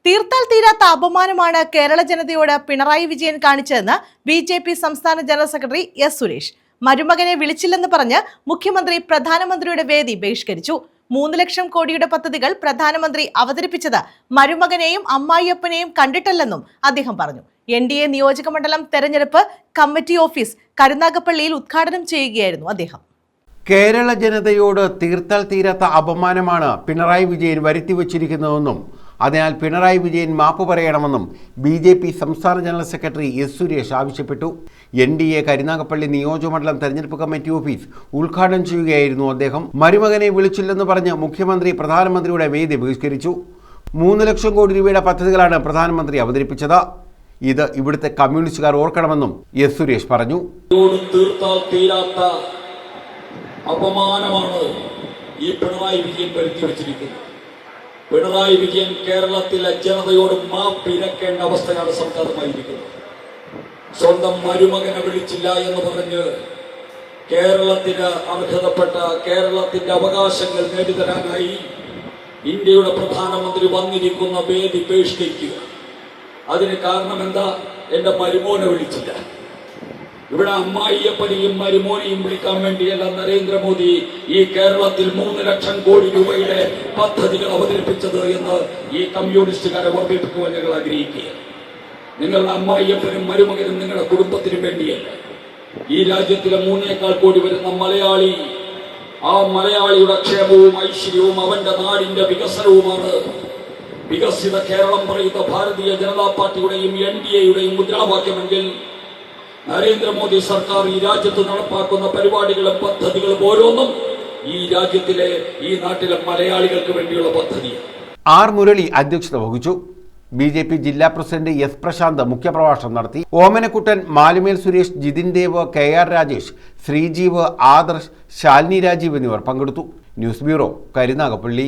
തീർത്താൽ തീരാത്ത അപമാനമാണ് കേരള ജനതയോട് പിണറായി വിജയൻ കാണിച്ചതെന്ന് ബി.ജെ.പി. സംസ്ഥാന ജനറൽ സെക്രട്ടറി എസ് സുരേഷ്. മരുമകനെ വിളിച്ചില്ലെന്ന് പറഞ്ഞ് മുഖ്യമന്ത്രി പ്രധാനമന്ത്രിയുടെ വേദി ബഹിഷ്കരിച്ചു. 3 ലക്ഷം കോടിയുടെ പദ്ധതികൾ പ്രധാനമന്ത്രി അവതരിപ്പിച്ചത് മരുമകനെയും അമ്മായിയപ്പനെയും കണ്ടിട്ടല്ലെന്നും അദ്ദേഹം പറഞ്ഞു. NDA നിയോജകമണ്ഡലം തെരഞ്ഞെടുപ്പ് കമ്മിറ്റി ഓഫീസ് കരുനാഗപ്പള്ളിയിൽ ഉദ്ഘാടനം ചെയ്യുകയായിരുന്നു അദ്ദേഹം. കേരള ജനതയോട് തീർത്താൽ തീരാത്ത അപമാനമാണ് പിണറായി വിജയൻ വരുത്തിവച്ചിരിക്കുന്നതെന്നും അതിനാൽ പിണറായി വിജയൻ മാപ്പ് പറയണമെന്നും ബി.ജെ.പി. സംസ്ഥാന ജനറൽ സെക്രട്ടറി എസ് സുരേഷ് ആവശ്യപ്പെട്ടു. NDA കരുനാഗപ്പള്ളി നിയോജകമണ്ഡലം തെരഞ്ഞെടുപ്പ് കമ്മിറ്റി ഓഫീസ് ഉദ്ഘാടനം ചെയ്യുകയായിരുന്നു അദ്ദേഹം. മരുമകനെ വിളിച്ചില്ലെന്ന് പറഞ്ഞ് മുഖ്യമന്ത്രി പ്രധാനമന്ത്രിയുടെ വേദി ബഹിഷ്കരിച്ചു. 3 ലക്ഷം കോടി രൂപയുടെ പദ്ധതികളാണ് പ്രധാനമന്ത്രി അവതരിപ്പിച്ചത്. ഇത് ഇവിടുത്തെ കമ്മ്യൂണിസ്റ്റുകാർ ഓർക്കണമെന്നും എസ് സുരേഷ് പറഞ്ഞു. അപമാനമാണ് ഈ പിണറായി വിജയൻ വരുത്തി വച്ചിരിക്കുന്നത്. പിണറായി വിജയൻ കേരളത്തിലെ ജനതയോട് മാപ്പിരക്കേണ്ട അവസ്ഥയാണ് സംജാതമായിരിക്കുന്നത്. സ്വന്തം മരുമകനെ വിളിച്ചില്ല എന്ന് പറഞ്ഞ് കേരളത്തിന് അർഹതപ്പെട്ട കേരളത്തിന്റെ അവകാശങ്ങൾ നേടിത്തരാനായി ഇന്ത്യയുടെ പ്രധാനമന്ത്രി വന്നിരിക്കുന്ന വേദി ബഹിഷ്കരിക്കുക. അതിന് കാരണം എന്താ? എന്റെ മരുമോനെ വിളിച്ചില്ല. ഇവിടെ അമ്മായിയപ്പനെയും മരുമോനെയും വിളിക്കാൻ വേണ്ടിയല്ല നരേന്ദ്രമോദി ഈ കേരളത്തിൽ 3 ലക്ഷം കോടി രൂപയുടെ പദ്ധതികൾ അവതരിപ്പിച്ചത് എന്ന് ഈ കമ്മ്യൂണിസ്റ്റുകാരെ ഓർമ്മിപ്പിക്കുവാൻ ഞങ്ങൾ ആഗ്രഹിക്കുകയാണ്. നിങ്ങളുടെ അമ്മായിയപ്പനും മരുമകനും നിങ്ങളുടെ കുടുംബത്തിനും വേണ്ടിയല്ല. ഈ രാജ്യത്തിലെ 3 കോടി വരുന്ന മലയാളി, ആ മലയാളിയുടെ ക്ഷേമവും ഐശ്വര്യവും അവന്റെ നാടിന്റെ വികസനവുമാണ് വികസിത കേരളം പറയുന്ന ഭാരതീയ ജനതാ പാർട്ടിയുടെയും NDAയുടെയും മുദ്രാവാക്യമെങ്കിൽ നരേന്ദ്രമോദി സർക്കാർ ഈ രാജ്യത്ത് നടപ്പാക്കുന്ന പരിപാടികളും പദ്ധതികളും ഓരോന്നും ഈ രാജ്യത്തിലെ ഈ നാട്ടിലെ മലയാളികൾക്ക് വേണ്ടിയുള്ള പദ്ധതിയാണ്. ആർ മുരളി അധ്യക്ഷത വഹിച്ചു. ബി.ജെ.പി. ജില്ലാ പ്രസിഡന്റ് എസ് പ്രശാന്ത് മുഖ്യപ്രഭാഷണം നടത്തി. ഓമനക്കുട്ടൻ, മാലുമേൽ സുരേഷ്, ജിതിൻ ദേവ്, KR രാജേഷ്, ശ്രീജീവ്, ആദർശ്, ശാലിനി രാജീവ് എന്നിവർ പങ്കെടുത്തു. News bureau, Karunagappally.